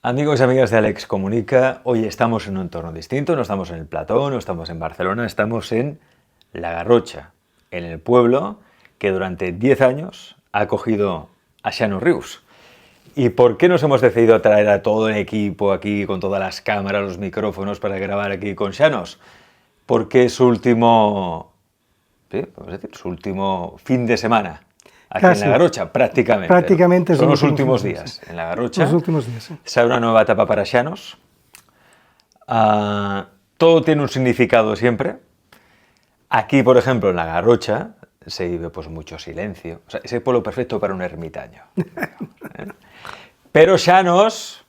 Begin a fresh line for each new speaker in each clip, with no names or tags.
Amigos y amigas de Alex Comunica, hoy estamos en un entorno distinto, no estamos en el Plató, no estamos en Barcelona, estamos en La Garrocha, en el pueblo que durante 10 años ha acogido a Xano Rius. ¿Y por qué nos hemos decidido traer a todo el equipo aquí con todas las cámaras, los micrófonos para grabar aquí con Xanos? Porque es su último, sí, podemos decir, su último fin de semana. Aquí
Casi.
en La Garrocha, prácticamente.
Prácticamente
Son los
el
últimos
fin,
días
sí.
en La Garrocha.
Los últimos días, sí.
Se abre una nueva etapa para Xanos. Todo tiene un significado siempre. Aquí, por ejemplo, en La Garrocha, se vive pues mucho silencio. O sea, es el pueblo perfecto para un ermitaño. Pero Xanos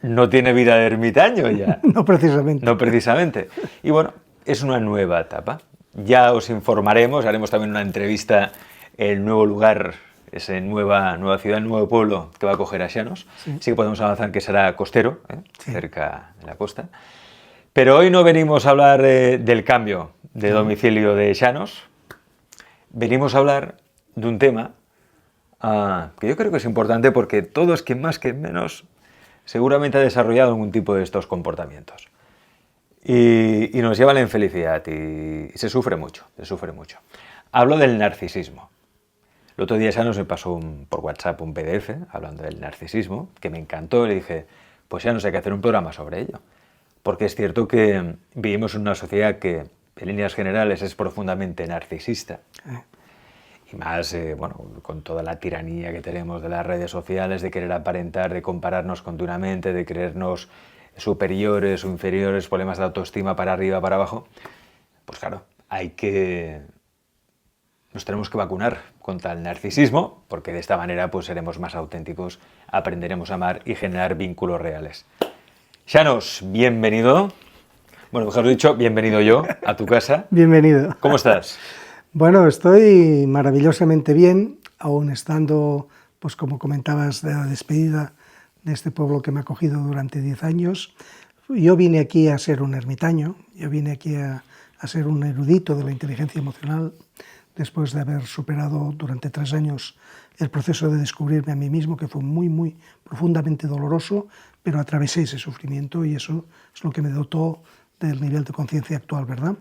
no tiene vida de ermitaño ya.
No precisamente.
No precisamente. Y bueno, es una nueva etapa. Ya os informaremos, haremos también una entrevista en el nuevo lugar, esa nueva ciudad, el nuevo pueblo que va a acoger a Xanos. Sí que podemos avanzar que será costero, sí, cerca de la costa. Pero hoy no venimos a hablar del cambio de domicilio de Xanos. Venimos a hablar de un tema que yo creo que es importante porque todos, que más que menos, seguramente ha desarrollado algún tipo de estos comportamientos. Y nos lleva a la infelicidad y se sufre mucho, se sufre mucho. Hablo del narcisismo. El otro día Xanos me pasó por WhatsApp un PDF hablando del narcisismo, que me encantó, y le dije, pues ya no sé qué hacer un programa sobre ello. Porque es cierto que vivimos en una sociedad que, en líneas generales, es profundamente narcisista. Y más, bueno, con toda la tiranía que tenemos de las redes sociales, de querer aparentar, de compararnos continuamente, de creernos superiores o inferiores, problemas de autoestima para arriba, para abajo. Pues claro, nos tenemos que vacunar contra el narcisismo, porque de esta manera pues seremos más auténticos, aprenderemos a amar y generar vínculos reales. Xanos, bienvenido. Bueno, mejor dicho, bienvenido yo a tu casa.
Bienvenido.
¿Cómo estás?
Bueno, estoy maravillosamente bien, aún estando, pues como comentabas, de la despedida de este pueblo que me ha acogido durante 10 años. Yo vine aquí a ser un ermitaño, yo vine aquí a ser un erudito de la inteligencia emocional, después de haber superado durante 3 años el proceso de descubrirme a mí mismo, que fue muy, muy profundamente doloroso, pero atravesé ese sufrimiento y eso es lo que me dotó del nivel de conciencia actual, ¿verdad?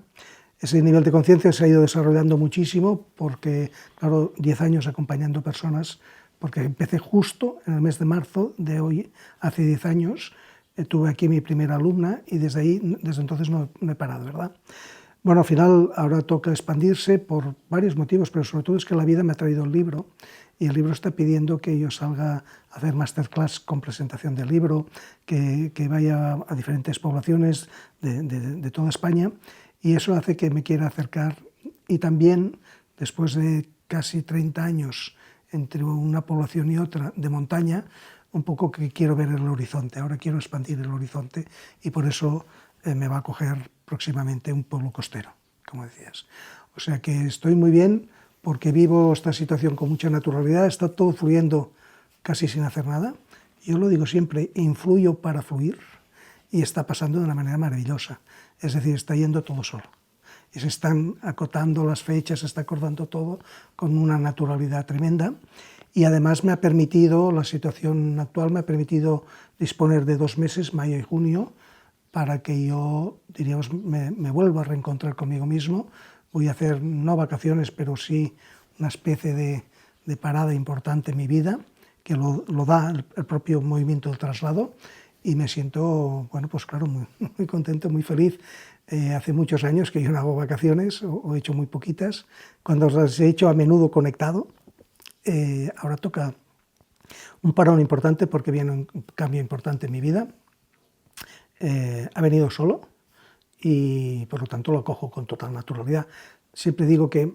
Ese nivel de conciencia se ha ido desarrollando muchísimo porque, claro, 10 años acompañando personas, porque empecé justo en el mes de marzo de hoy, hace 10 años, tuve aquí mi primera alumna y desde entonces no he parado, ¿verdad? Bueno, al final ahora toca expandirse por varios motivos, pero sobre todo es que la vida me ha traído el libro y el libro está pidiendo que yo salga a hacer masterclass con presentación del libro, que vaya a diferentes poblaciones de toda España y eso hace que me quiera acercar y también después de casi 30 años entre una población y otra de montaña, un poco que quiero ver el horizonte, ahora quiero expandir el horizonte y por eso me va a coger próximamente un pueblo costero, como decías. O sea que estoy muy bien porque vivo esta situación con mucha naturalidad, está todo fluyendo casi sin hacer nada. Yo lo digo siempre, influyo para fluir y está pasando de una manera maravillosa. Es decir, está yendo todo solo. Y se están acotando las fechas, se está acordando todo con una naturalidad tremenda. Y además me ha permitido, la situación actual me ha permitido disponer de 2 meses, mayo y junio, para que yo, diríamos, me vuelva a reencontrar conmigo mismo. Voy a hacer, no vacaciones, pero sí una especie de parada importante en mi vida, que lo da el propio movimiento del traslado, y me siento, bueno, pues claro, muy contento, muy feliz. Hace muchos años que yo no hago vacaciones, o he hecho muy poquitas, cuando las he hecho a menudo conectado. Ahora toca un parón importante porque viene un cambio importante en mi vida. Ha venido solo y por lo tanto lo acojo con total naturalidad. Siempre digo que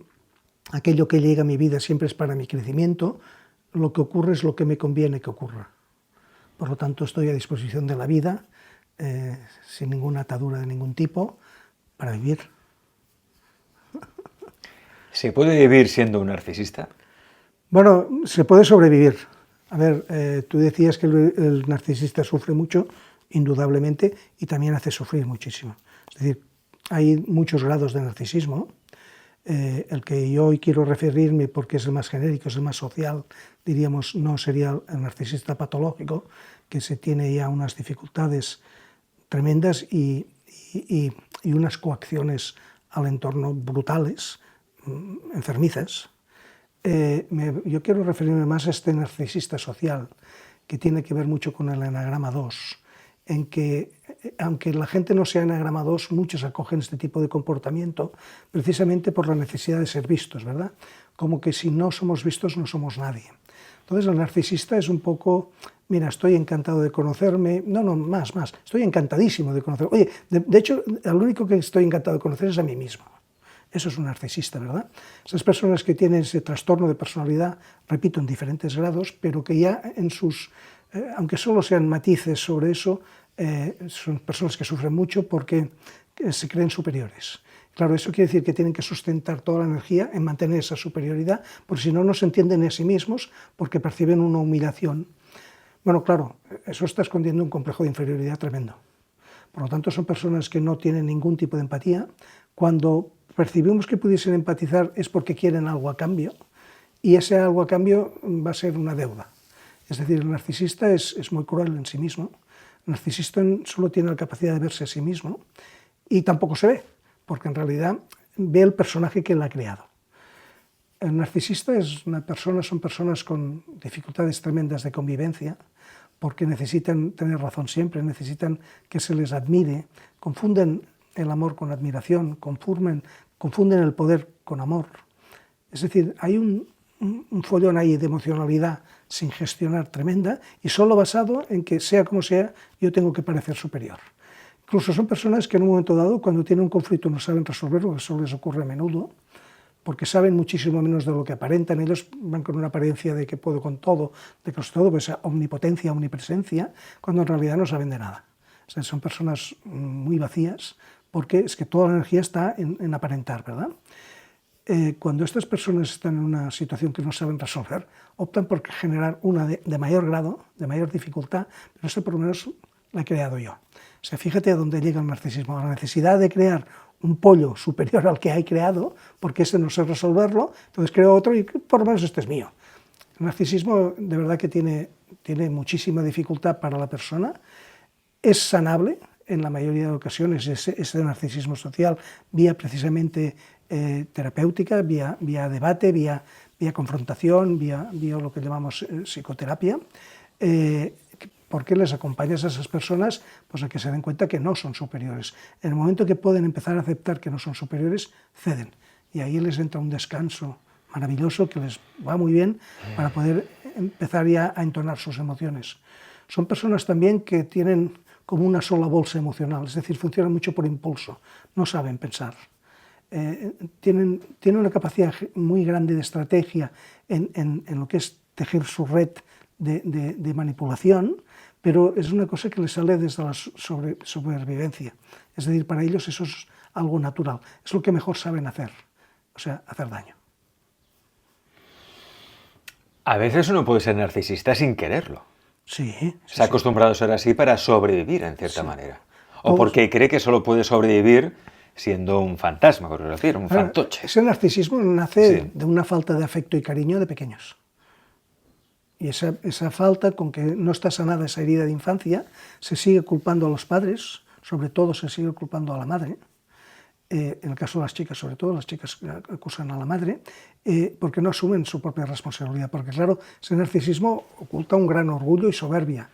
aquello que llega a mi vida siempre es para mi crecimiento, lo que ocurre es lo que me conviene que ocurra. Por lo tanto estoy a disposición de la vida, sin ninguna atadura de ningún tipo, para vivir.
¿Se puede vivir siendo un narcisista?
Bueno, se puede sobrevivir. A ver, tú decías que el narcisista sufre mucho, indudablemente, y también hace sufrir muchísimo. Es decir, hay muchos grados de narcisismo. El que yo hoy quiero referirme, porque es el más genérico, es el más social, diríamos, no sería el narcisista patológico, que se tiene ya unas dificultades tremendas y unas coacciones al entorno brutales, enfermizas. Yo quiero referirme más a este narcisista social, que tiene que ver mucho con el enagrama 2, en que, aunque la gente no sea enagrama 2, muchos acogen este tipo de comportamiento precisamente por la necesidad de ser vistos, ¿verdad? Como que si no somos vistos no somos nadie. Entonces el narcisista es un poco, mira, estoy encantado de conocerme, más, estoy encantadísimo de conocerme. Oye, de hecho, el único que estoy encantado de conocer es a mí mismo. Eso es un narcisista, ¿verdad? Esas personas que tienen ese trastorno de personalidad, repito, en diferentes grados, pero que ya en sus, aunque solo sean matices sobre eso, son personas que sufren mucho porque se creen superiores. Claro, eso quiere decir que tienen que sustentar toda la energía en mantener esa superioridad, porque si no, no se entienden a sí mismos porque perciben una humillación. Bueno, claro, eso está escondiendo un complejo de inferioridad tremendo. Por lo tanto, son personas que no tienen ningún tipo de empatía. Cuando percibimos que pudiesen empatizar es porque quieren algo a cambio, y ese algo a cambio va a ser una deuda. Es decir, el narcisista es muy cruel en sí mismo. El narcisista solo tiene la capacidad de verse a sí mismo y tampoco se ve, porque en realidad ve el personaje que él ha creado. El narcisista son personas con dificultades tremendas de convivencia, porque necesitan tener razón siempre, necesitan que se les admire, confunden el amor con admiración, confunden el poder con amor. Es decir, hay un follón ahí de emocionalidad sin gestionar tremenda y solo basado en que, sea como sea, yo tengo que parecer superior. Incluso son personas que en un momento dado, cuando tienen un conflicto, no saben resolverlo, eso les ocurre a menudo, porque saben muchísimo menos de lo que aparentan. Ellos van con una apariencia de que puedo con todo, de que lo sé todo, pues omnipotencia, omnipresencia, cuando en realidad no saben de nada. O sea, son personas muy vacías, porque es que toda la energía está en aparentar, ¿verdad? Cuando estas personas están en una situación que no saben resolver, optan por generar una de mayor grado, de mayor dificultad, pero eso por lo menos la he creado yo. O sea, fíjate a dónde llega el narcisismo, a la necesidad de crear un pollo superior al que hay creado, porque ese no sé resolverlo, entonces creo otro y por lo menos este es mío. El narcisismo de verdad que tiene muchísima dificultad para la persona, es sanable en la mayoría de ocasiones ese narcisismo social vía precisamente terapéutica, vía debate, vía confrontación, vía lo que llamamos psicoterapia, porque les acompañas a esas personas pues, a que se den cuenta que no son superiores. En el momento que pueden empezar a aceptar que no son superiores, ceden. Y ahí les entra un descanso maravilloso que les va muy bien para poder empezar ya a entonar sus emociones. Son personas también que tienen como una sola bolsa emocional, es decir, funcionan mucho por impulso, no saben pensar. Tienen una capacidad muy grande de estrategia en lo que es tejer su red de manipulación, pero es una cosa que les sale desde la sobrevivencia. Es decir, para ellos eso es algo natural, es lo que mejor saben hacer, o sea, hacer daño.
A veces uno puede ser narcisista sin quererlo.
Sí.
Se ha acostumbrado a ser así para sobrevivir, en cierta manera. O porque cree que solo puede sobrevivir siendo un fantasma, por decir, un fantoche.
Ese narcisismo nace de una falta de afecto y cariño de pequeños. Y esa falta, con que no está sanada esa herida de infancia, se sigue culpando a los padres, sobre todo se sigue culpando a la madre. En el caso de las chicas, sobre todo, las chicas acusan a la madre, porque no asumen su propia responsabilidad. Porque claro, ese narcisismo oculta un gran orgullo y soberbia,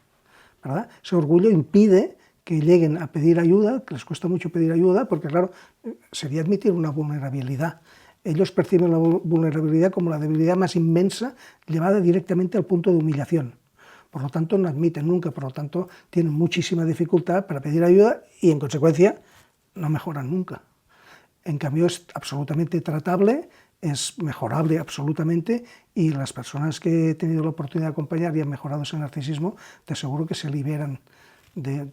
¿verdad? Ese orgullo impide que lleguen a pedir ayuda, que les cuesta mucho pedir ayuda, porque claro, sería admitir una vulnerabilidad. Ellos perciben la vulnerabilidad como la debilidad más inmensa, llevada directamente al punto de humillación. Por lo tanto, no admiten nunca, por lo tanto, tienen muchísima dificultad para pedir ayuda y, en consecuencia, no mejoran nunca. En cambio, es absolutamente tratable, es mejorable absolutamente, y las personas que he tenido la oportunidad de acompañar y han mejorado ese narcisismo, te aseguro que se liberan de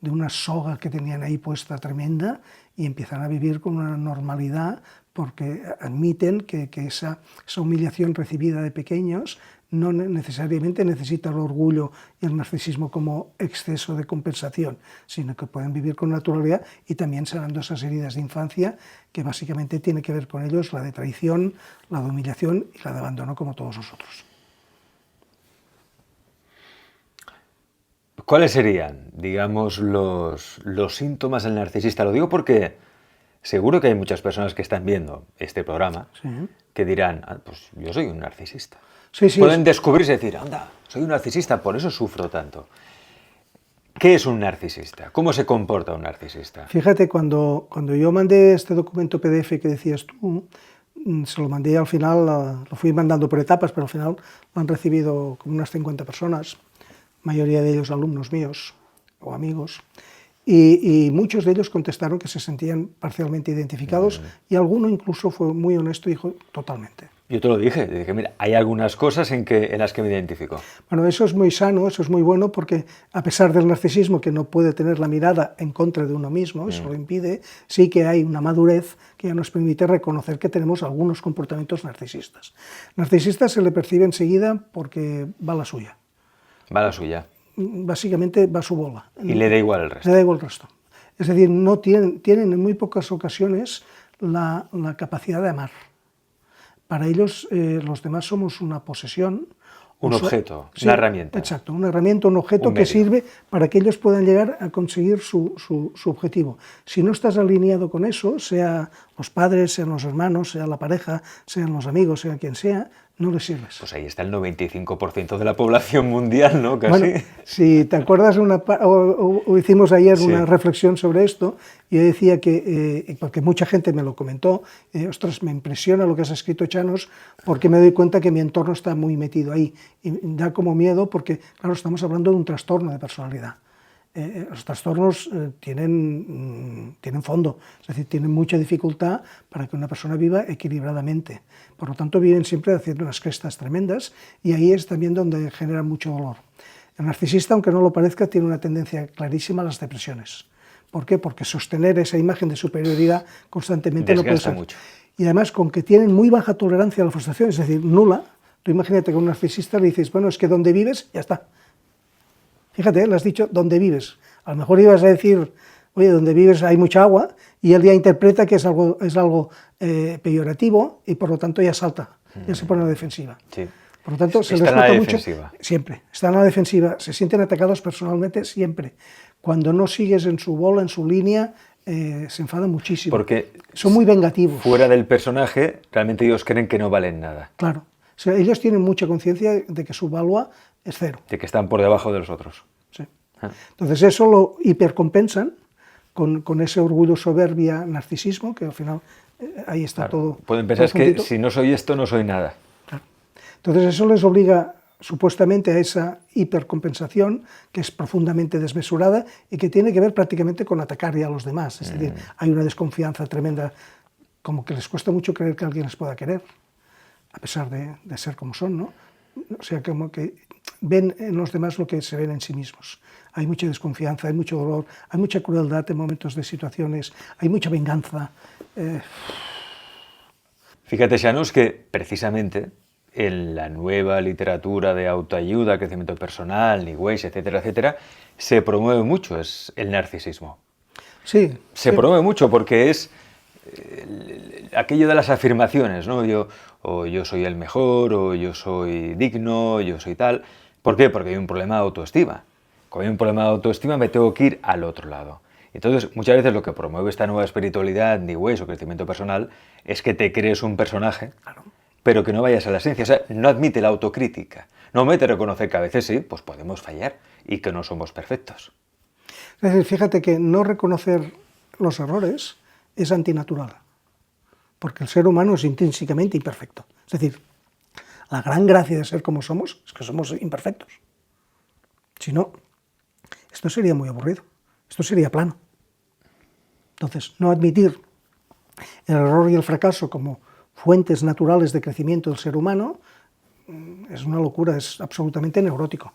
una soga que tenían ahí puesta tremenda y empiezan a vivir con una normalidad porque admiten que esa humillación recibida de pequeños no necesariamente necesita el orgullo y el narcisismo como exceso de compensación, sino que pueden vivir con naturalidad y también sanando esas heridas de infancia que básicamente tiene que ver con ellos, la de traición, la de humillación y la de abandono como todos nosotros.
¿Cuáles serían, digamos, los síntomas del narcisista? Lo digo porque seguro que hay muchas personas que están viendo este programa
Sí.
que dirán, pues yo soy un narcisista.
Sí, sí,
Pueden descubrirse y decir, anda, soy un narcisista, por eso sufro tanto. ¿Qué es un narcisista? ¿Cómo se comporta un narcisista?
Fíjate, cuando yo mandé este documento PDF que decías tú, se lo mandé al final, lo fui mandando por etapas, pero al final lo han recibido como unas 50 personas, mayoría de ellos alumnos míos o amigos, y muchos de ellos contestaron que se sentían parcialmente identificados y alguno incluso fue muy honesto y dijo totalmente.
Yo te lo dije, mira, hay algunas cosas en las que me identifico.
Bueno, eso es muy sano, eso es muy bueno, porque a pesar del narcisismo, que no puede tener la mirada en contra de uno mismo, eso lo impide, sí que hay una madurez que ya nos permite reconocer que tenemos algunos comportamientos narcisistas. Narcisista se le percibe enseguida porque va a la suya.
Va a la suya.
Básicamente va a su bola.
Y le da igual el resto.
Le da igual el resto. Es decir, no tienen en muy pocas ocasiones la capacidad de amar. Para ellos los demás somos una posesión.
Un objeto, sí, una herramienta.
Exacto, una herramienta, un objeto que sirve para que ellos puedan llegar a conseguir su objetivo. Si no estás alineado con eso, sea los padres, sean los hermanos, sea la pareja, sean los amigos, sea quien sea, no les sirves.
Pues ahí está el 95% de la población mundial, ¿no? Casi.
Bueno, si te acuerdas, hicimos ayer una reflexión sobre esto, y yo decía que, porque mucha gente me lo comentó, ostras, me impresiona lo que has escrito, Chanos, porque me doy cuenta que mi entorno está muy metido ahí. Y da como miedo porque, claro, estamos hablando de un trastorno de personalidad. Los trastornos tienen fondo, es decir, tienen mucha dificultad para que una persona viva equilibradamente. Por lo tanto, viven siempre haciendo unas crestas tremendas y ahí es también donde genera mucho dolor. El narcisista, aunque no lo parezca, tiene una tendencia clarísima a las depresiones. ¿Por qué? Porque sostener esa imagen de superioridad constantemente no puede ser.
Mucho.
Y además, con que tienen muy baja tolerancia a la frustración, es decir, nula, tú imagínate que a un narcisista le dices, bueno, es que donde vives, ya está. Fíjate, le has dicho dónde vives. A lo mejor ibas a decir, oye, donde vives hay mucha agua, y él ya interpreta que es algo peyorativo y por lo tanto ya salta, ya se pone a la defensiva.
Sí.
Por lo tanto, se les nota mucho. Siempre. Están a la defensiva, se sienten atacados personalmente siempre. Cuando no sigues en su bola, en su línea, se enfadan muchísimo.
Porque
son muy vengativos.
Fuera del personaje, realmente ellos creen que no valen nada.
Claro. O sea, ellos tienen mucha conciencia de que su valua es cero.
De que están por debajo de los otros.
Sí. Entonces eso lo hipercompensan con ese orgullo, soberbia, narcisismo, que al final ahí está todo.
Pueden pensar que si no soy esto, no soy nada.
Claro. Entonces eso les obliga supuestamente a esa hipercompensación que es profundamente desmesurada y que tiene que ver prácticamente con atacar ya a los demás. Es decir, hay una desconfianza tremenda, como que les cuesta mucho creer que alguien les pueda querer, a pesar de ser como son, ¿no? O sea, como que ven en los demás lo que se ven en sí mismos. Hay mucha desconfianza, hay mucho dolor, hay mucha crueldad en momentos de situaciones, hay mucha venganza.
Fíjate, Chanos, que precisamente en la nueva literatura de autoayuda, crecimiento personal, New Age, etcétera, etcétera, se promueve mucho el narcisismo.
Sí.
Se promueve mucho porque es aquello de las afirmaciones, ¿no? Yo soy el mejor, o yo soy digno, yo soy tal. ¿Por qué? Porque hay un problema de autoestima. Cuando hay un problema de autoestima me tengo que ir al otro lado. Entonces, muchas veces lo que promueve esta nueva espiritualidad, New Age o crecimiento personal, es que te crees un personaje, claro, pero que no vayas a la esencia. O sea, no admite la autocrítica. No admite reconocer que a veces sí, pues podemos fallar y que no somos perfectos.
Es decir, fíjate que no reconocer los errores es antinatural, porque el ser humano es intrínsecamente imperfecto. Es decir, la gran gracia de ser como somos es que somos imperfectos. Si no, esto sería muy aburrido, esto sería plano. Entonces, no admitir el error y el fracaso como fuentes naturales de crecimiento del ser humano es una locura, es absolutamente neurótico.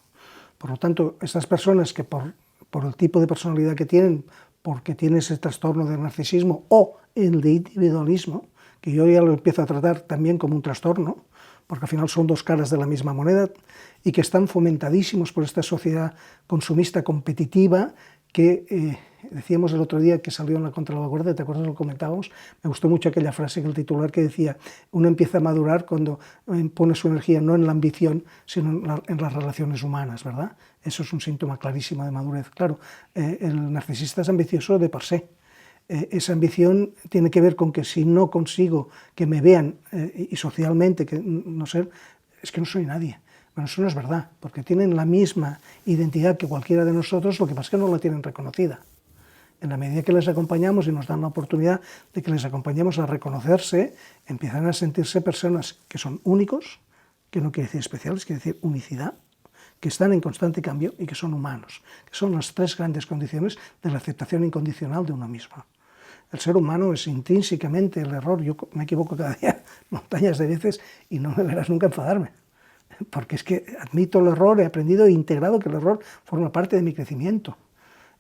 Por lo tanto, estas personas que por el tipo de personalidad que tienen, porque tienen ese trastorno de narcisismo o el de individualismo, que yo ya lo empiezo a tratar también como un trastorno, porque al final son dos caras de la misma moneda, y que están fomentadísimos por esta sociedad consumista competitiva que Decíamos el otro día que salió en la Contravanguardia, ¿te acuerdas? Lo comentábamos. Me gustó mucho aquella frase, que el titular que decía: uno empieza a madurar cuando pone su energía no en la ambición, sino en las relaciones humanas, ¿verdad? Eso es un síntoma clarísimo de madurez. Claro, el narcisista es ambicioso de per se. Esa ambición tiene que ver con que si no consigo que me vean y socialmente, que no sé, es que no soy nadie. Bueno, eso no es verdad, porque tienen la misma identidad que cualquiera de nosotros, lo que pasa es que no la tienen reconocida. En la medida que les acompañamos y nos dan la oportunidad de que les acompañemos a reconocerse, empiezan a sentirse personas que son únicos, que no quiere decir especiales, quiere decir unicidad, que están en constante cambio y que son humanos, que son las tres grandes condiciones de la aceptación incondicional de uno mismo. El ser humano es intrínsecamente el error. Yo me equivoco cada día montañas de veces y no me verás nunca enfadarme, porque es que admito el error, he aprendido e integrado que el error forma parte de mi crecimiento.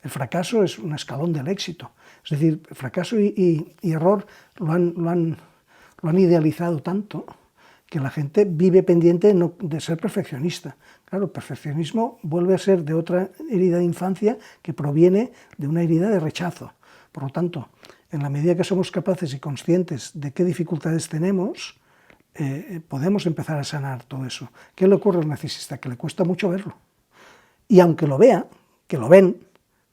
El fracaso es un escalón del éxito. Es decir, fracaso y error lo han idealizado tanto que la gente vive pendiente de ser perfeccionista. Claro, el perfeccionismo vuelve a ser de otra herida de infancia que proviene de una herida de rechazo. Por lo tanto, en la medida que somos capaces y conscientes de qué dificultades tenemos, podemos empezar a sanar todo eso. ¿Qué le ocurre al narcisista? Que le cuesta mucho verlo. Y aunque lo vea, que lo ven,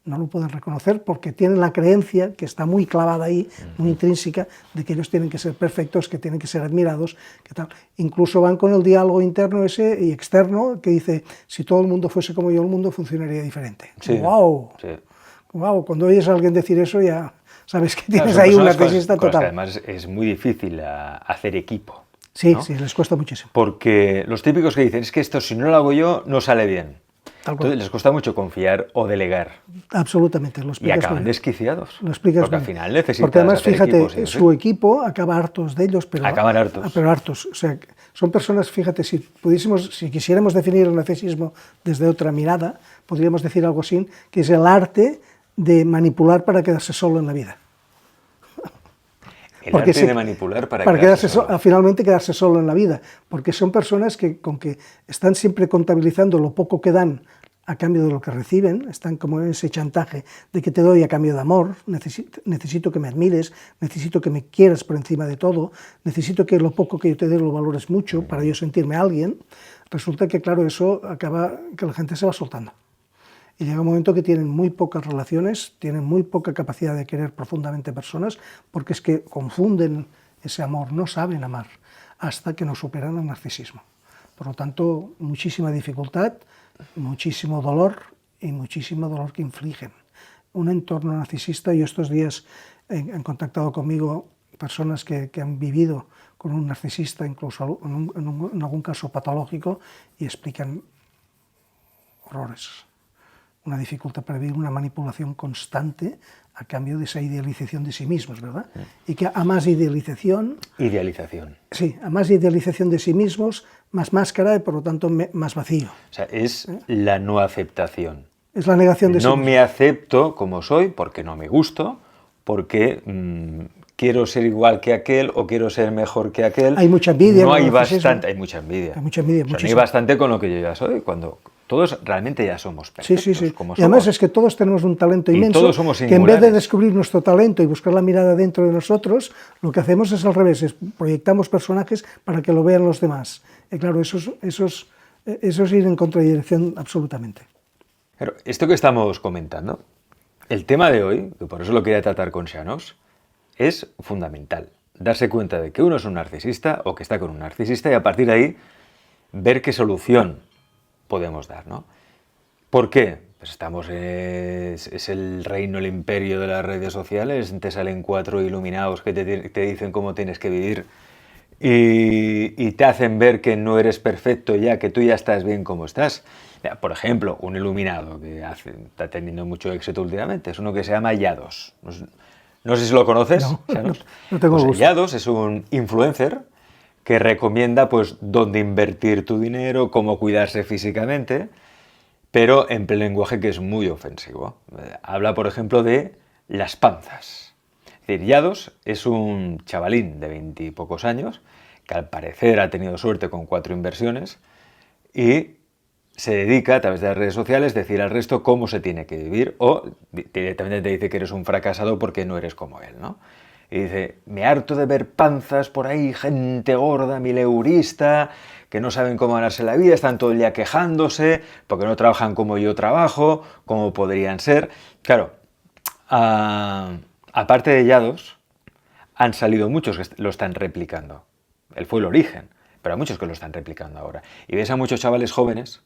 no lo pueden reconocer porque tienen la creencia, que está muy clavada ahí, muy intrínseca, de que ellos tienen que ser perfectos, que tienen que ser admirados, que tal. Incluso van con el diálogo interno ese y externo que dice: si todo el mundo fuese como yo, el mundo funcionaría diferente.
Sí,
¡Wow!
sí.
¡Wow! Cuando oyes a alguien decir eso, ya sabes que tienes ahí un narcisista total.
Además es muy difícil hacer equipo.
Sí,
¿no?
sí, les cuesta muchísimo.
Porque los típicos que dicen: es que esto si no lo hago yo, no sale bien. Entonces les cuesta mucho confiar o delegar.
Absolutamente.
Y acaban desquiciados.
Lo explicas
porque
bien.
al final necesitas
porque además,
hacer
fíjate,
equipos,
su equipo acaba hartos de ellos, pero
acaban hartos.
Pero hartos. O sea, son personas, fíjate, si quisiéramos definir el narcisismo desde otra mirada, podríamos decir algo así, que es el arte de manipular para quedarse solo en la vida.
El arte de manipular para
quedarse solo. Finalmente quedarse solo en la vida, porque son personas que con que están siempre contabilizando lo poco que dan a cambio de lo que reciben, están como en ese chantaje de que te doy a cambio de amor, necesito que me admires, necesito que me quieras por encima de todo, necesito que lo poco que yo te dé lo valores mucho para yo sentirme alguien. Resulta que, claro, eso acaba que la gente se va soltando. Y llega un momento que tienen muy pocas relaciones, tienen muy poca capacidad de querer profundamente personas, porque es que confunden ese amor, no saben amar, hasta que no superan el narcisismo. Por lo tanto, muchísima dificultad, muchísimo dolor y muchísimo dolor que infligen. Un entorno narcisista, y estos días han contactado conmigo personas que han vivido con un narcisista, incluso en algún caso patológico, y explican horrores. Una dificultad para vivir, una manipulación constante a cambio de esa idealización de sí mismos, ¿verdad? Y que a más idealización...
Idealización.
Sí, a más idealización de sí mismos, más máscara y por lo tanto más vacío.
O sea, es la no aceptación.
Es la negación de sí mismo.
No me acepto como soy porque no me gusto, porque quiero ser igual que aquel o quiero ser mejor que aquel.
Hay mucha envidia.
No hay bastante, hay mucha envidia.
Hay mucha envidia,
o sea, no hay bastante con lo que yo ya soy, cuando todos realmente ya somos perfectos.
Sí, sí, sí.
Como
y además
somos.
Es que todos tenemos un talento inmenso,
todos somos
que en vez de descubrir nuestro talento y buscar la mirada dentro de nosotros, lo que hacemos es al revés, proyectamos personajes para que lo vean los demás. Y claro, eso es ir en contradirección absolutamente.
Pero esto que estamos comentando, el tema de hoy, que por eso lo quería tratar con Xanos, es fundamental. Darse cuenta de que uno es un narcisista o que está con un narcisista y a partir de ahí ver qué solución podemos dar, ¿no? ¿Por qué? Pues estamos, es el reino, el imperio de las redes sociales, te salen 4 iluminados que te dicen cómo tienes que vivir y te hacen ver que no eres perfecto ya, que tú ya estás bien como estás. Mira, por ejemplo, un iluminado que está teniendo mucho éxito últimamente es uno que se llama Yados. No sé si lo conoces.
No tengo gusto.
Yados es un influencer que recomienda pues dónde invertir tu dinero, cómo cuidarse físicamente, pero en lenguaje que es muy ofensivo. Habla, por ejemplo, de las panzas. Es decir, Yados es un chavalín de 20 y pocos años que al parecer ha tenido suerte con 4 inversiones y se dedica a través de las redes sociales a decir al resto cómo se tiene que vivir, o directamente te dice que eres un fracasado porque no eres como él, ¿no? Y dice, me harto de ver panzas por ahí, gente gorda, mileurista, que no saben cómo ganarse la vida, están todo el día quejándose porque no trabajan como yo trabajo, como podrían ser. Claro, aparte de Llados, han salido muchos que lo están replicando. Él fue el origen, pero hay muchos que lo están replicando ahora. Y ves a muchos chavales jóvenes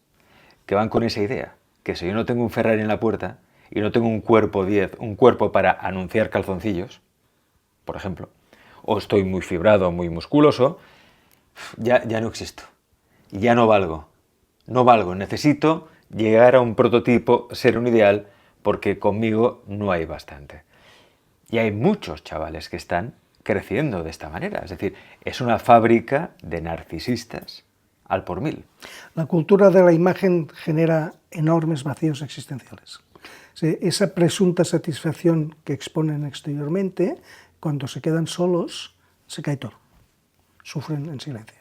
que van con esa idea, que si yo no tengo un Ferrari en la puerta y no tengo un cuerpo 10, un cuerpo para anunciar calzoncillos, por ejemplo, o estoy muy fibrado, muy musculoso, ya no existo, ya no valgo, necesito llegar a un prototipo, ser un ideal, porque conmigo no hay bastante. Y hay muchos chavales que están creciendo de esta manera, es decir, es una fábrica de narcisistas al por mil.
La cultura de la imagen genera enormes vacíos existenciales. Esa presunta satisfacción que exponen exteriormente, cuando se quedan solos, se cae todo. Sufren en silencio,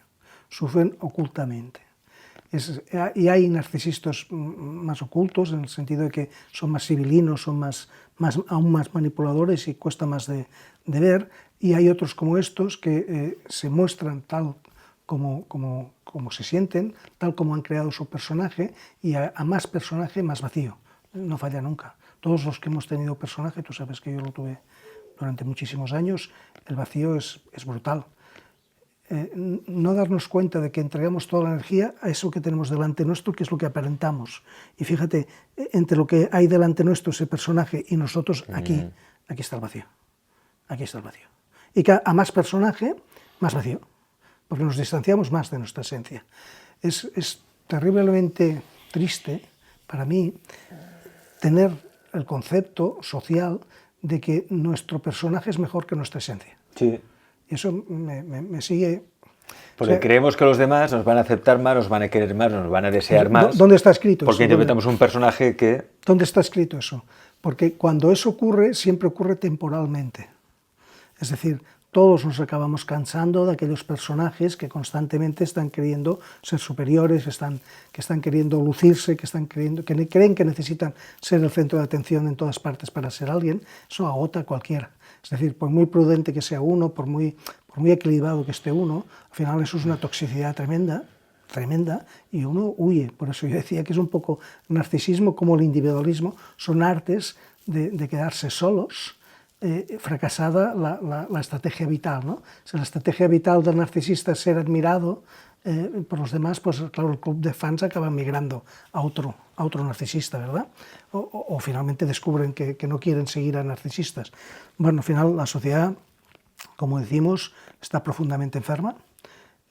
sufren ocultamente. Y hay narcisistas más ocultos, en el sentido de que son más civilinos, son aún más manipuladores y cuesta más de ver, y hay otros como estos que se muestran tal como se sienten, tal como han creado su personaje, y a más personaje, más vacío. No falla nunca. Todos los que hemos tenido personaje, tú sabes que yo lo tuve durante muchísimos años, el vacío es brutal. No darnos cuenta de que entregamos toda la energía a eso que tenemos delante nuestro, que es lo que aparentamos. Y fíjate, entre lo que hay delante nuestro, ese personaje, y nosotros, aquí está el vacío. Aquí está el vacío. Y que a más personaje, más vacío, porque nos distanciamos más de nuestra esencia. Es terriblemente triste para mí tener el concepto social de que nuestro personaje es mejor que nuestra esencia.
Sí.
Y eso me sigue...
Porque creemos que los demás nos van a aceptar más, nos van a querer más, nos van a desear más.
¿Dónde está escrito eso?
Porque interpretamos un personaje que...
¿Dónde está escrito eso? Porque cuando eso ocurre, siempre ocurre temporalmente. Es decir, todos nos acabamos cansando de aquellos personajes que constantemente están queriendo ser superiores, que están queriendo lucirse, que creen que necesitan ser el centro de atención en todas partes para ser alguien. Eso agota a cualquiera. Es decir, por muy prudente que sea uno, por muy equilibrado que esté uno, al final eso es una toxicidad tremenda, y uno huye. Por eso yo decía que es un poco narcisismo como el individualismo, son artes de quedarse solos. Fracasada la estrategia vital, ¿no? Si la estrategia vital del narcisista es ser admirado por los demás, pues claro, el club de fans acaba migrando a otro narcisista, ¿verdad? O finalmente descubren que no quieren seguir a narcisistas. Bueno, al final la sociedad, como decimos, está profundamente enferma,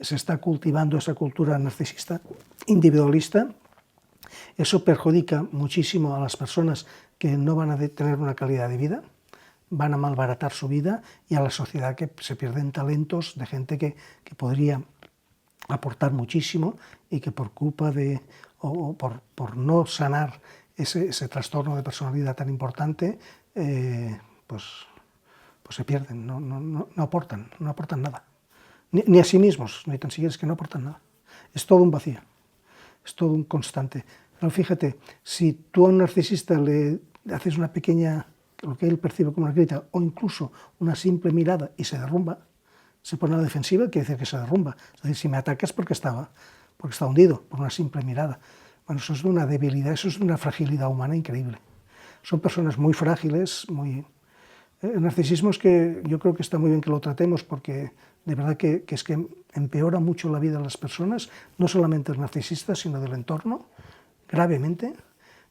se está cultivando esa cultura narcisista, individualista. Eso perjudica muchísimo a las personas que no van a tener una calidad de vida, van a malbaratar su vida, y a la sociedad que se pierden talentos de gente que podría aportar muchísimo y que por culpa de, o por no sanar ese trastorno de personalidad tan importante, pues se pierden, no aportan nada. Ni a sí mismos, ni tan siquiera es que no aportan nada. Es todo un vacío, es todo un constante. Pero fíjate, si tú a un narcisista le haces una pequeña, lo que él percibe como una crítica, o incluso una simple mirada, y se derrumba, se pone a la defensiva, quiere decir que se derrumba. Es decir, si me atacas porque está hundido, por una simple mirada. Bueno, eso es de una debilidad, eso es de una fragilidad humana increíble. Son personas muy frágiles, El narcisismo es que yo creo que está muy bien que lo tratemos, porque de verdad que es que empeora mucho la vida de las personas, no solamente el narcisista, sino del entorno, gravemente.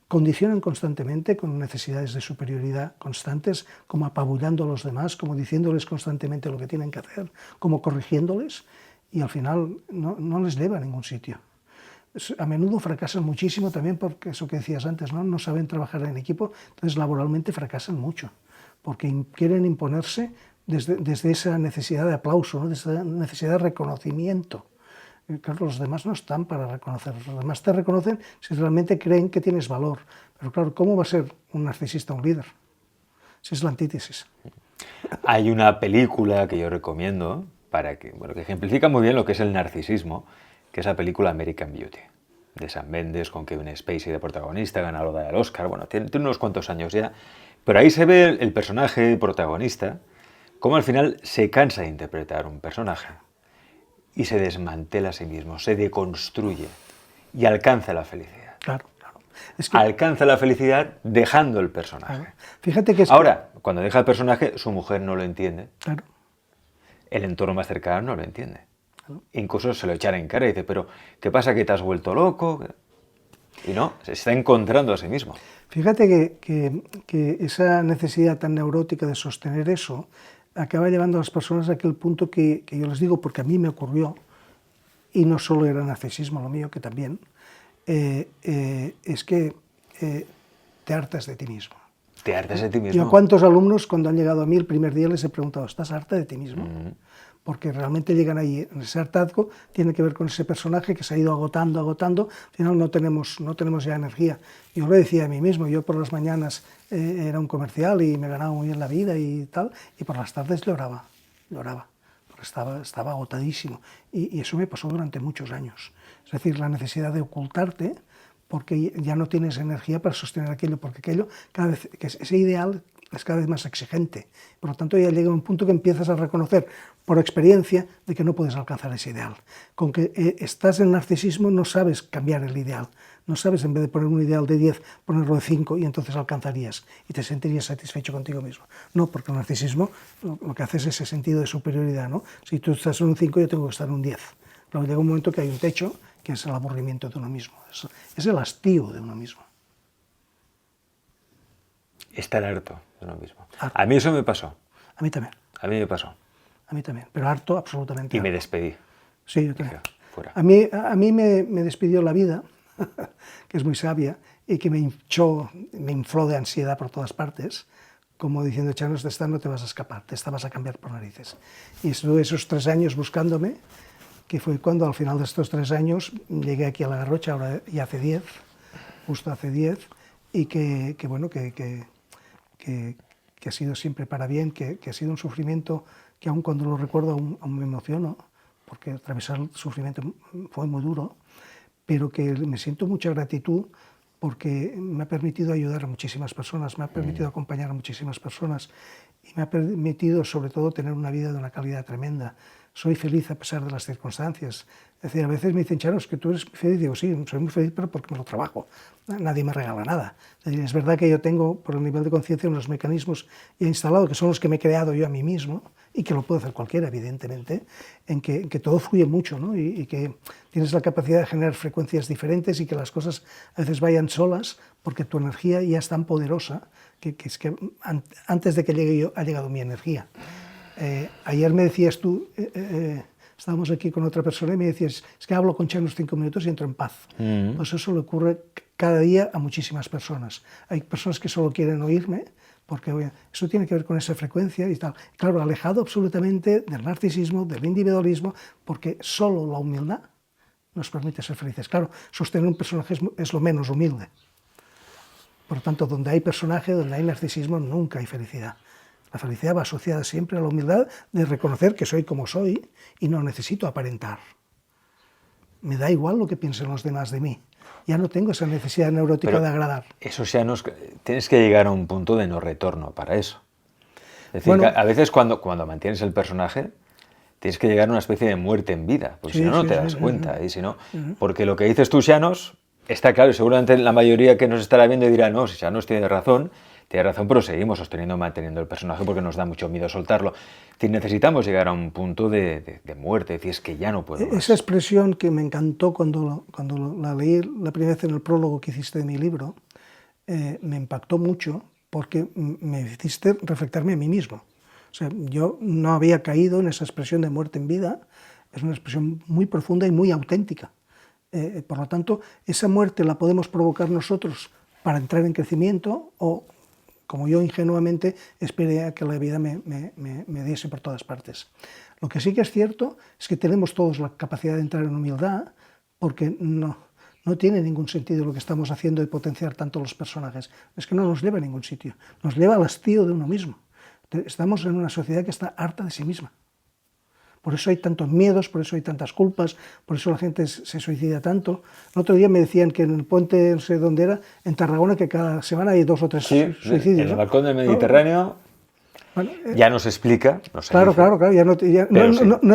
Condicionan constantemente con necesidades de superioridad constantes, como apabullando a los demás, como diciéndoles constantemente lo que tienen que hacer, como corrigiéndoles, y al final no les lleva a ningún sitio. A menudo fracasan muchísimo también porque eso que decías antes, no saben trabajar en equipo, entonces laboralmente fracasan mucho, porque quieren imponerse desde esa necesidad de aplauso, ¿no? Desde esa necesidad de reconocimiento. Claro, los demás no están para reconocer, los demás te reconocen si realmente creen que tienes valor. Pero claro, ¿cómo va a ser un narcisista un líder? Si es la antítesis.
Hay una película que yo recomiendo que ejemplifica muy bien lo que es el narcisismo, que es la película American Beauty. de Sam Mendes, con Kevin Spacey de protagonista, ganador del Oscar, bueno, tiene unos cuantos años ya, pero ahí se ve el personaje protagonista, cómo al final se cansa de interpretar un personaje y se desmantela a sí mismo, se deconstruye y alcanza la felicidad.
Claro, claro. Es que,
alcanza la felicidad dejando el personaje.
claro. Fíjate que
Ahora, cuando deja el personaje, su mujer no lo entiende.
Claro.
El entorno más cercano no lo entiende. Incluso se lo echan en cara y dice, pero ¿qué pasa, que te has vuelto loco? Y no, se está encontrando a sí mismo.
Fíjate que esa necesidad tan neurótica de sostener eso acaba llevando a las personas a aquel punto que yo les digo, porque a mí me ocurrió, y no solo era narcisismo lo mío, que también, es que te hartas de ti mismo.
Te hartas de ti mismo.
Yo a cuántos alumnos cuando han llegado a mí el primer día les he preguntado, ¿estás harta de ti mismo? Porque realmente llegan ahí, en ese hartazgo tiene que ver con ese personaje que se ha ido agotando, al final no tenemos ya energía. Yo lo decía a mí mismo, yo por las mañanas era un comercial y me ganaba muy bien la vida y tal, y por las tardes lloraba, porque estaba agotadísimo. Y eso me pasó durante muchos años. Es decir, la necesidad de ocultarte, porque ya no tienes energía para sostener aquello, porque aquello, cada vez, que ese ideal es cada vez más exigente. Por lo tanto, ya llega un punto que empiezas a reconocer por experiencia de que no puedes alcanzar ese ideal. Con que estás en narcisismo no sabes cambiar el ideal. No sabes, en vez de poner un ideal de 10, ponerlo de 5 y entonces alcanzarías y te sentirías satisfecho contigo mismo. No, porque el narcisismo lo que hace es ese sentido de superioridad, ¿no? Si tú estás en un 5, yo tengo que estar en un 10. Luego llega un momento que hay un techo, que es el aburrimiento de uno mismo. Es el hastío de uno mismo.
Estar harto de uno mismo.
Harto.
A mí eso me pasó.
A mí también.
A mí me pasó.
A mí también, pero harto, absolutamente
Y
harto.
me despedí.
Sí, yo también.
Dije, fuera.
A mí me despidió la vida, que es muy sabia, y que me infló de ansiedad por todas partes, como diciendo, Chanos, de esta no te vas a escapar, te esta vas a cambiar por narices. Y estuve esos 3 años buscándome, que fue cuando al final de estos 3 años llegué aquí a La Garrocha, ahora ya hace 10, justo hace 10, y que ha sido siempre para bien, que ha sido un sufrimiento que aun cuando lo recuerdo aún me emociono, porque atravesar el sufrimiento fue muy duro, pero que me siento mucha gratitud porque me ha permitido ayudar a muchísimas personas, me ha permitido acompañar a muchísimas personas y me ha permitido sobre todo tener una vida de una calidad tremenda. Soy feliz a pesar de las circunstancias. Es decir, a veces me dicen, Chanos, que tú eres feliz. Digo, sí, soy muy feliz, pero porque me lo trabajo. Nadie me regala nada. Es decir, es verdad que yo tengo, por el nivel de conciencia, unos mecanismos ya instalados, que son los que me he creado yo a mí mismo, y que lo puede hacer cualquiera, evidentemente, en que todo fluye mucho, ¿no? Y que tienes la capacidad de generar frecuencias diferentes y que las cosas a veces vayan solas, porque tu energía ya es tan poderosa que es que antes de que llegue yo, ha llegado mi energía. Ayer me decías tú, estábamos aquí con otra persona y me decías, es que hablo con Chanos 5 minutos y entro en paz. Pues eso le ocurre cada día a muchísimas personas. Hay personas que solo quieren oírme, porque oye, eso tiene que ver con esa frecuencia y tal. Claro, alejado absolutamente del narcisismo, del individualismo, porque solo la humildad nos permite ser felices. Claro, sostener un personaje es lo menos humilde. Por lo tanto, donde hay personaje, donde hay narcisismo, nunca hay felicidad. La felicidad va asociada siempre a la humildad de reconocer que soy como soy y no necesito aparentar. Me da igual lo que piensen los demás de mí. Ya no tengo esa necesidad neurótica de agradar.
Eso ya tienes que llegar a un punto de no retorno para eso. Es decir,
Bueno,
a veces cuando mantienes el personaje, tienes que llegar a una especie de muerte en vida, porque
sí,
si no, no
sí,
te
sí,
das
sí,
cuenta. Y si no, porque lo que dices tú, Chanos, está claro, y seguramente la mayoría que nos estará viendo dirá, no, si Chanos tiene razón, pero seguimos sosteniendo, manteniendo el personaje porque nos da mucho miedo soltarlo. Es decir, necesitamos llegar a un punto de muerte, es decir, es que ya no puedo más.
Esa expresión que me encantó cuando la leí la primera vez en el prólogo que hiciste de mi libro, me impactó mucho porque me hiciste reflectarme a mí mismo. O sea, yo no había caído en esa expresión de muerte en vida, es una expresión muy profunda y muy auténtica. Por lo tanto, esa muerte la podemos provocar nosotros para entrar en crecimiento o, como yo ingenuamente esperé a que la vida me diese por todas partes. Lo que sí que es cierto es que tenemos todos la capacidad de entrar en humildad, porque no tiene ningún sentido lo que estamos haciendo de potenciar tanto los personajes. Es que no nos lleva a ningún sitio, nos lleva al hastío de uno mismo. Estamos en una sociedad que está harta de sí misma. Por eso hay tantos miedos, por eso hay tantas culpas, por eso la gente se suicida tanto. El otro día me decían que en el puente, no sé dónde era, en Tarragona, que cada semana hay 2 o 3 suicidios.
En el balcón del Mediterráneo bueno, ya nos explica.
Claro, ya no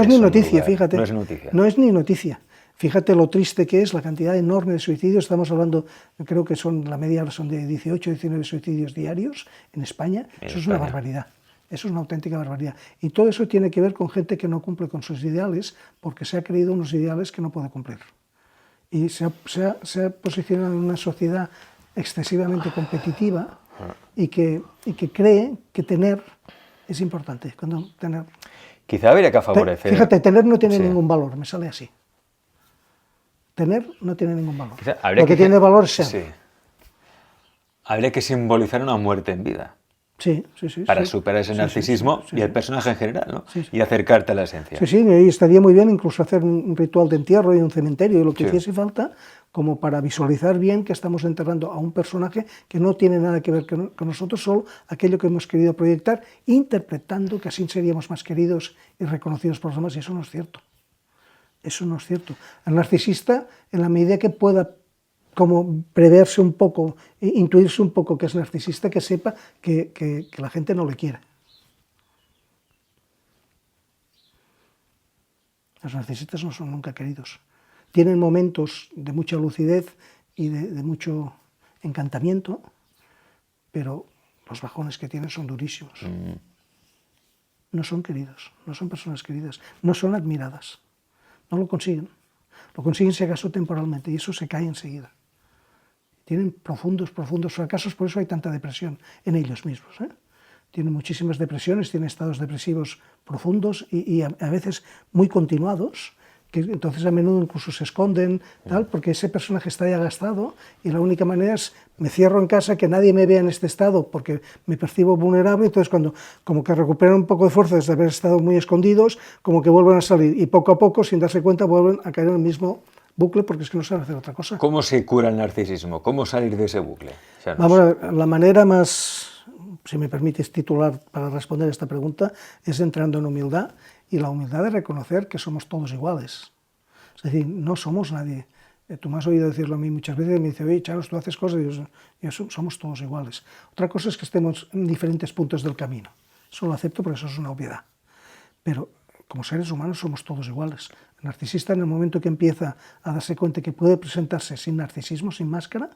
es ni noticia, fíjate.
No es noticia.
No es ni noticia. Fíjate lo triste que es la cantidad enorme de suicidios. Estamos hablando, creo que la media son de 18 o 19 suicidios diarios en España. Eso es una barbaridad. Eso es una auténtica barbaridad. Y todo eso tiene que ver con gente que no cumple con sus ideales porque se ha creído unos ideales que no puede cumplir. Y se ha posicionado en una sociedad excesivamente competitiva y que cree que tener es importante.
Quizá habría que favorecer...
Fíjate, tener no tiene ningún valor, me sale así. Tener no tiene ningún valor. Lo que tiene valor es ser.
Sí. Habría que simbolizar una muerte en vida.
Sí.
Para superar ese narcisismo y el personaje en general, ¿no?
Sí.
Y acercarte a la esencia.
Sí, y estaría muy bien incluso hacer un ritual de entierro y un cementerio y lo que hiciese falta, como para visualizar bien que estamos enterrando a un personaje que no tiene nada que ver con nosotros, solo aquello que hemos querido proyectar, interpretando que así seríamos más queridos y reconocidos por los demás, y eso no es cierto. Eso no es cierto. El narcisista, en la medida que pueda como preverse un poco, intuirse un poco que es narcisista, que sepa que la gente no le quiere. Los narcisistas no son nunca queridos. Tienen momentos de mucha lucidez y de mucho encantamiento, pero los bajones que tienen son durísimos. No son queridos, no son personas queridas, no son admiradas. No lo consiguen. Lo consiguen si acaso temporalmente y eso se cae enseguida. Tienen profundos fracasos, por eso hay tanta depresión en ellos mismos. Tienen muchísimas depresiones, tienen estados depresivos profundos y a veces muy continuados, que entonces a menudo incluso se esconden, porque ese personaje está ya gastado y la única manera es me cierro en casa, que nadie me vea en este estado porque me percibo vulnerable, entonces cuando como que recuperan un poco de fuerza desde haber estado muy escondidos, como que vuelven a salir y poco a poco, sin darse cuenta, vuelven a caer en el mismo bucle porque es que no saben hacer otra cosa.
¿Cómo se cura el narcisismo? ¿Cómo salir de ese bucle?
Vamos a ver, la manera más, si me permites titular para responder esta pregunta, es entrando en humildad y la humildad de reconocer que somos todos iguales. Es decir, no somos nadie. Tú me has oído decirlo a mí muchas veces y me dice, oye, Charos, tú haces cosas y yo somos todos iguales. Otra cosa es que estemos en diferentes puntos del camino. Eso lo acepto porque eso es una obviedad. Pero como seres humanos somos todos iguales. El narcisista, en el momento que empieza a darse cuenta que puede presentarse sin narcisismo, sin máscara,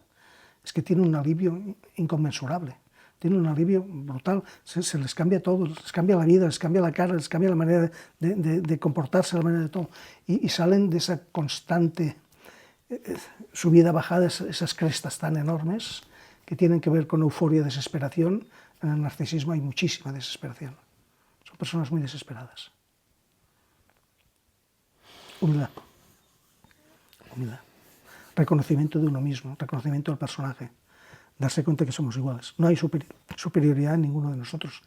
es que tiene un alivio inconmensurable. Tiene un alivio brutal, se les cambia todo, les cambia la vida, les cambia la cara, les cambia la manera de comportarse, la manera de todo. Y salen de esa constante subida-bajada, esas crestas tan enormes que tienen que ver con euforia y desesperación. En el narcisismo hay muchísima desesperación. Son personas muy desesperadas. Humildad. Reconocimiento de uno mismo, reconocimiento del personaje. Darse cuenta que somos iguales. No hay superioridad en ninguno de nosotros.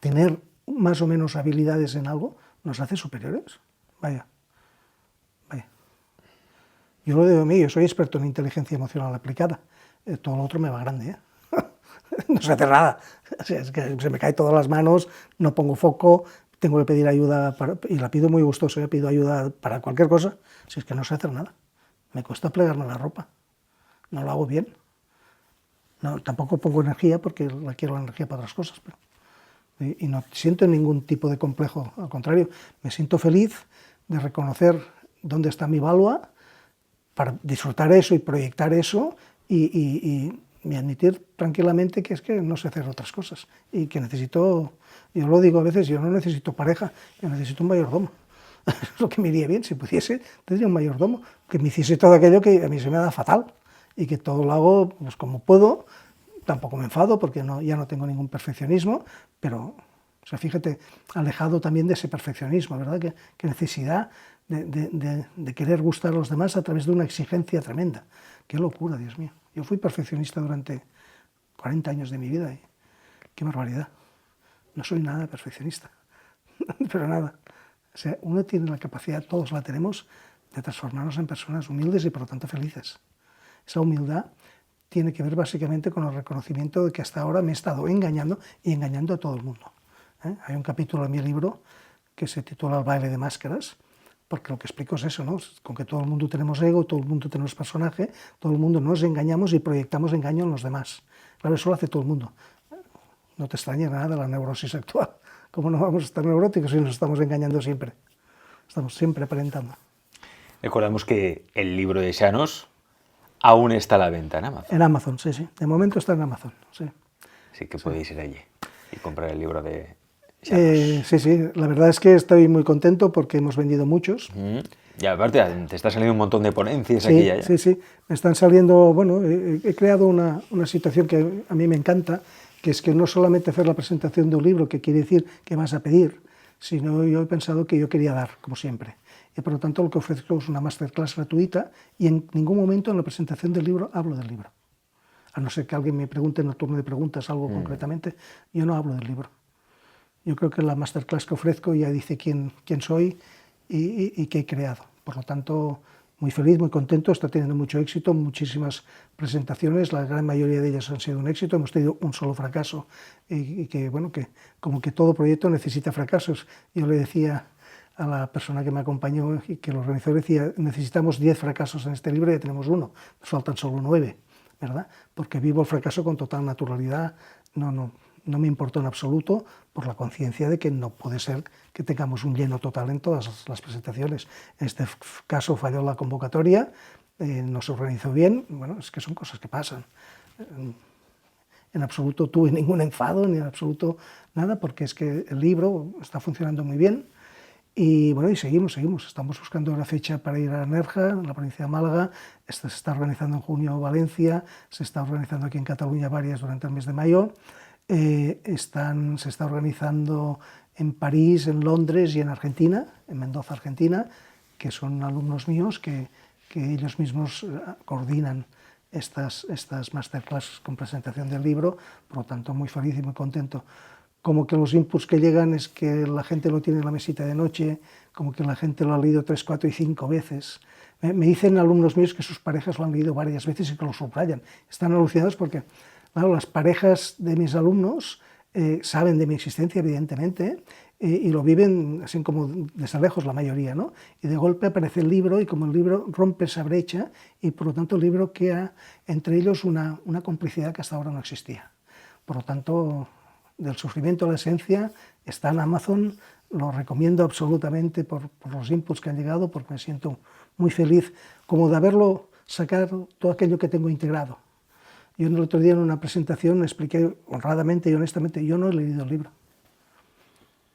Tener más o menos habilidades en algo nos hace superiores. Vaya. Yo lo digo a mí, yo soy experto en inteligencia emocional aplicada. Todo lo otro me va grande, ¿eh? No sé hacer nada. O sea, es que se me caen todas las manos, no pongo foco, tengo que pedir ayuda, y la pido muy gustoso, pido ayuda para cualquier cosa, si es que no sé hacer nada. Me cuesta plegarme la ropa, no lo hago bien. No, tampoco pongo energía porque quiero la energía para otras cosas. Y no siento ningún tipo de complejo, al contrario, me siento feliz de reconocer dónde está mi valua para disfrutar eso y proyectar eso y admitir tranquilamente que es que no sé hacer otras cosas y que necesito, yo lo digo a veces, yo no necesito pareja, yo necesito un mayordomo. Es lo que me iría bien, si pudiese, tendría un mayordomo que me hiciese todo aquello que a mí se me da fatal y que todo lo hago pues, como puedo, tampoco me enfado porque ya no tengo ningún perfeccionismo, pero o sea, fíjate, alejado también de ese perfeccionismo, ¿verdad? Qué necesidad de querer gustar a los demás a través de una exigencia tremenda. Qué locura, Dios mío. Yo fui perfeccionista durante 40 años de mi vida y qué barbaridad. No soy nada perfeccionista, pero nada. O sea, uno tiene la capacidad, todos la tenemos, de transformarnos en personas humildes y por lo tanto felices. Esa humildad tiene que ver básicamente con el reconocimiento de que hasta ahora me he estado engañando y engañando a todo el mundo. Hay un capítulo en mi libro que se titula El baile de máscaras, porque lo que explico es eso, ¿no? Con que todo el mundo tenemos ego, todo el mundo tenemos personaje, todo el mundo nos engañamos y proyectamos engaño en los demás. Claro, eso lo hace todo el mundo. No te extraña nada de la neurosis actual. ¿Cómo no vamos a estar neuróticos si nos estamos engañando siempre? Estamos siempre aparentando.
Recordamos que el libro de Xanos aún está a la venta en Amazon.
En Amazon, sí, sí. De momento está en Amazon, sí.
Así que podéis ir allí y comprar el libro de Xanos.
Sí, sí. La verdad es que estoy muy contento porque hemos vendido muchos.
Y aparte te está saliendo un montón de ponencias
Sí,
aquí y allá.
sí, sí. Me están saliendo, bueno, he creado una situación que a mí me encanta, que es que no solamente hacer la presentación de un libro, que quiere decir que vas a pedir, sino yo he pensado que yo quería dar, como siempre. Y por lo tanto lo que ofrezco es una masterclass gratuita y en ningún momento en la presentación del libro hablo del libro. A no ser que alguien me pregunte en el turno de preguntas algo concretamente, yo no hablo del libro. Yo creo que la masterclass que ofrezco ya dice quién soy y qué he creado. Por lo tanto, muy feliz, muy contento, está teniendo mucho éxito, muchísimas presentaciones, la gran mayoría de ellas han sido un éxito, hemos tenido un solo fracaso y que, bueno, que como que todo proyecto necesita fracasos. Yo le decía a la persona que me acompañó y que lo organizó, decía, necesitamos 10 fracasos en este libro y ya tenemos uno, nos faltan solo 9, ¿verdad? Porque vivo el fracaso con total naturalidad, no me importó en absoluto por la conciencia de que no puede ser que tengamos un lleno total en todas las presentaciones. En este caso falló la convocatoria, no se organizó bien, bueno, es que son cosas que pasan. En absoluto tuve ningún enfado, ni en absoluto nada, porque es que el libro está funcionando muy bien. Y bueno, y seguimos. Estamos buscando una fecha para ir a Nerja, en la provincia de Málaga. Se está organizando en junio Valencia, se está organizando aquí en Cataluña varias durante el mes de mayo. Se está organizando en París, en Londres y en Argentina, en Mendoza, Argentina, que son alumnos míos que ellos mismos coordinan estas masterclasses con presentación del libro, por lo tanto muy feliz y muy contento. Como que los inputs que llegan es que la gente lo tiene en la mesita de noche, como que la gente lo ha leído 3, 4 y 5 veces. Me dicen alumnos míos que sus parejas lo han leído varias veces y que lo subrayan. Están alucinados porque, claro, las parejas de mis alumnos saben de mi existencia, evidentemente, y lo viven así como desde lejos la mayoría, ¿no? Y de golpe aparece el libro y como el libro rompe esa brecha y por lo tanto el libro crea entre ellos una complicidad que hasta ahora no existía. Por lo tanto, Del sufrimiento a la esencia está en Amazon, lo recomiendo absolutamente por los inputs que han llegado, porque me siento muy feliz como de haberlo sacado todo aquello que tengo integrado. Yo el otro día en una presentación expliqué honradamente y honestamente, yo no he leído el libro,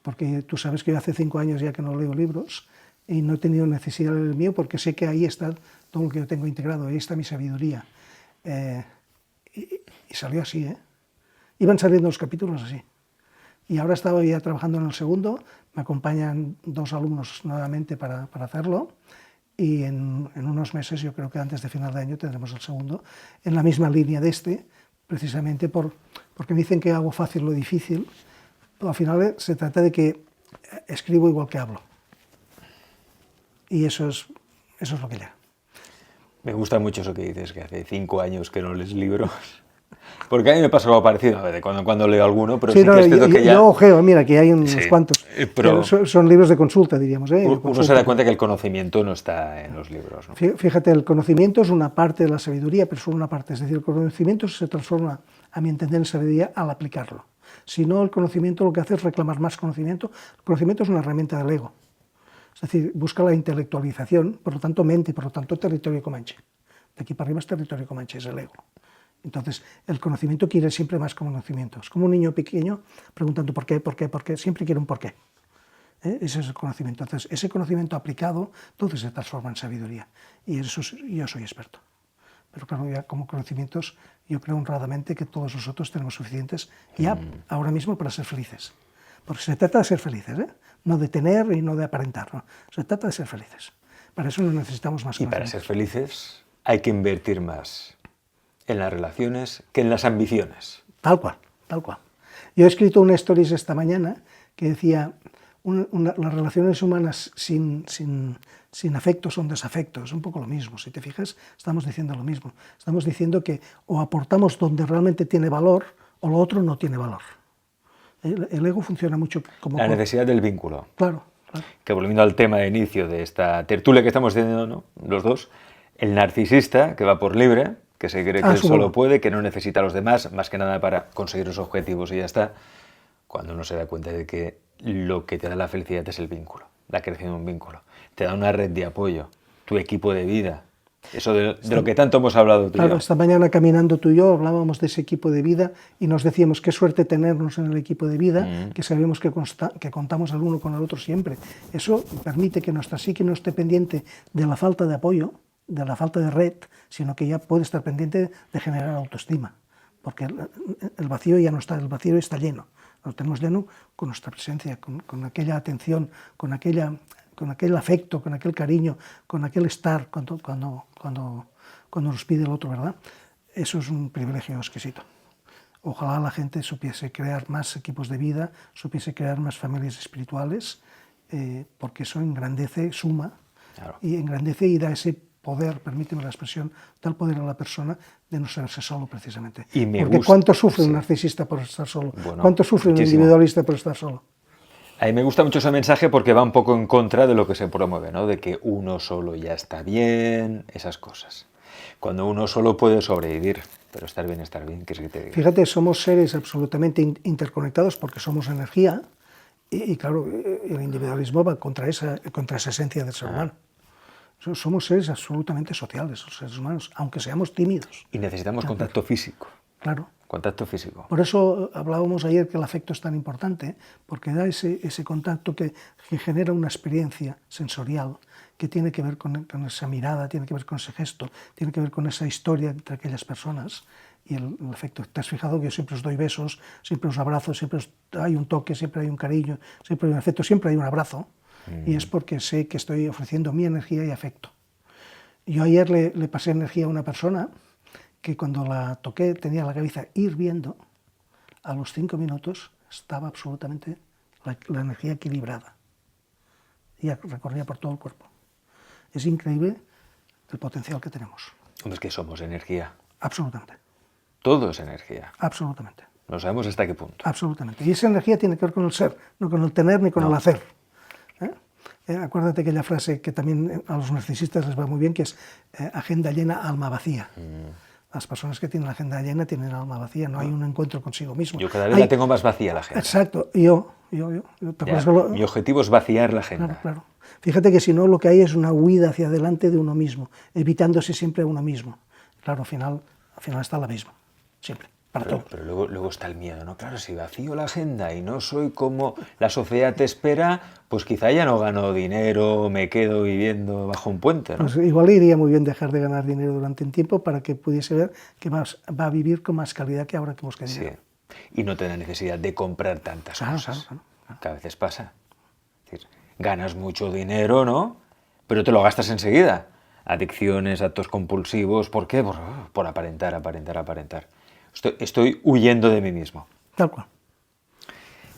porque tú sabes que yo hace 5 años ya que no leo libros y no he tenido necesidad de leer el mío porque sé que ahí está todo lo que yo tengo integrado, ahí está mi sabiduría. Y salió así, ¿eh? Iban saliendo los capítulos así. Y ahora estaba ya trabajando en el segundo, me acompañan 2 alumnos nuevamente para hacerlo, y en unos meses, yo creo que antes de final de año, tendremos el segundo, en la misma línea de este, precisamente porque me dicen que hago fácil lo difícil, pero al final se trata de que escribo igual que hablo. Y eso es lo que llega.
Me gusta mucho eso que dices, que hace 5 años que no lees libros. Porque a mí me pasa algo parecido, a ver, de cuando en cuando leo alguno, pero sí,
no,
que es cierto que ya...
Yo ojeo, mira, que hay unos
sí,
cuantos.
pero
son libros de consulta, diríamos.
Uno se da cuenta que el conocimiento no está en los libros, ¿no?
Fíjate, el conocimiento es una parte de la sabiduría, pero solo una parte. Es decir, el conocimiento se transforma, a mi entender, en sabiduría al aplicarlo. Si no, el conocimiento lo que hace es reclamar más conocimiento. El conocimiento es una herramienta del ego. Es decir, busca la intelectualización, por lo tanto mente, y por lo tanto territorio comanche. De aquí para arriba es territorio comanche, es el ego. Entonces, el conocimiento quiere siempre más conocimiento. Es como un niño pequeño preguntando por qué, siempre quiere un por qué. Ese es el conocimiento. Entonces, ese conocimiento aplicado, entonces se transforma en sabiduría. Y eso yo soy experto. Pero claro, ya como conocimientos, yo creo honradamente que todos nosotros tenemos suficientes ya ahora mismo para ser felices. Porque se trata de ser felices, no de tener y no de aparentar. ¿No? Se trata de ser felices. Para eso no necesitamos más conocimiento.
Y para ser felices hay que invertir más en las relaciones que en las ambiciones.
Tal cual, tal cual. Yo he escrito una stories esta mañana que decía, las relaciones humanas sin afecto son desafectos, es un poco lo mismo, si te fijas, estamos diciendo lo mismo. Estamos diciendo que o aportamos donde realmente tiene valor o lo otro no tiene valor. El ego funciona mucho como...
La necesidad del vínculo.
Claro.
Que volviendo al tema de inicio de esta tertulia que estamos teniendo, ¿no?, los dos, el narcisista que va por libre, que se cree que él solo puede, que no necesita a los demás, más que nada para conseguir los objetivos y ya está, cuando uno se da cuenta de que lo que te da la felicidad es el vínculo, la creación de un vínculo, te da una red de apoyo, tu equipo de vida, eso de lo que tanto hemos hablado tú y yo.
Claro, esta mañana caminando tú y yo hablábamos de ese equipo de vida y nos decíamos qué suerte tenernos en el equipo de vida, que sabemos que contamos el uno con el otro siempre. Eso permite que nuestra psique no esté pendiente de la falta de apoyo, de la falta de red, sino que ya puede estar pendiente de generar autoestima, porque el vacío ya no está, el vacío está lleno, lo tenemos lleno con nuestra presencia, con aquella atención, con aquel afecto, con aquel cariño, con aquel estar cuando nos pide el otro, ¿verdad? Eso es un privilegio exquisito. Ojalá la gente supiese crear más equipos de vida, supiese crear más familias espirituales, porque eso engrandece, suma, claro, y engrandece y da ese poder, permíteme la expresión, da el poder a la persona de no saberse solo, precisamente. Porque ¿cuánto sufre un narcisista por estar solo? Bueno, ¿cuánto sufre un individualista por estar solo?
A mí me gusta mucho ese mensaje porque va un poco en contra de lo que se promueve, ¿no? De que uno solo ya está bien, esas cosas. Cuando uno solo puede sobrevivir, pero estar bien, ¿qué es que te diga?
Fíjate, somos seres absolutamente interconectados porque somos energía y claro, el individualismo va contra esa esencia del ser humano. Somos seres absolutamente sociales, los seres humanos, aunque seamos tímidos.
Y necesitamos contacto físico.
Claro.
Contacto físico.
Por eso hablábamos ayer que el afecto es tan importante, porque da ese contacto que genera una experiencia sensorial que tiene que ver con esa mirada, tiene que ver con ese gesto, tiene que ver con esa historia entre aquellas personas y el afecto. ¿Te has fijado que yo siempre os doy besos, siempre os abrazo, siempre hay un toque, siempre hay un cariño, siempre hay un afecto, siempre hay un abrazo? Y es porque sé que estoy ofreciendo mi energía y afecto. Yo ayer le pasé energía a una persona que cuando la toqué tenía la cabeza hirviendo, a los 5 minutos estaba absolutamente la energía equilibrada y recorría por todo el cuerpo. Es increíble el potencial que tenemos.
¿Cómo es que somos energía?
Absolutamente.
Todo es energía.
Absolutamente.
No sabemos hasta qué punto.
Absolutamente. Y esa energía tiene que ver con el ser, no con el tener ni con el hacer. Acuérdate aquella frase que también a los narcisistas les va muy bien, que es agenda llena, alma vacía. Las personas que tienen la agenda llena tienen el alma vacía, no hay un encuentro consigo mismo.
Yo cada vez la tengo más vacía la agenda.
Exacto,
mi objetivo es vaciar la agenda.
Claro, claro. Fíjate que si no, lo que hay es una huida hacia adelante de uno mismo, evitándose siempre a uno mismo. Claro, al final está el abismo, siempre.
Pero luego está el miedo, ¿no? Claro, si vacío la agenda y no soy como la sociedad te espera, pues quizá ya no gano dinero, me quedo viviendo bajo un puente, ¿no?
Pues igual iría muy bien dejar de ganar dinero durante un tiempo para que pudiese ver que va a vivir con más calidad que ahora que busca dinero.
Sí, y no tener necesidad de comprar tantas cosas. Claro. Que a veces pasa. Es decir, ganas mucho dinero, ¿no? Pero te lo gastas enseguida. Adicciones, actos compulsivos, ¿por qué? Por aparentar. Estoy huyendo de mí mismo.
Tal cual.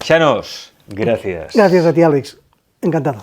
Xanos, gracias.
Gracias a ti, Alex. Encantado.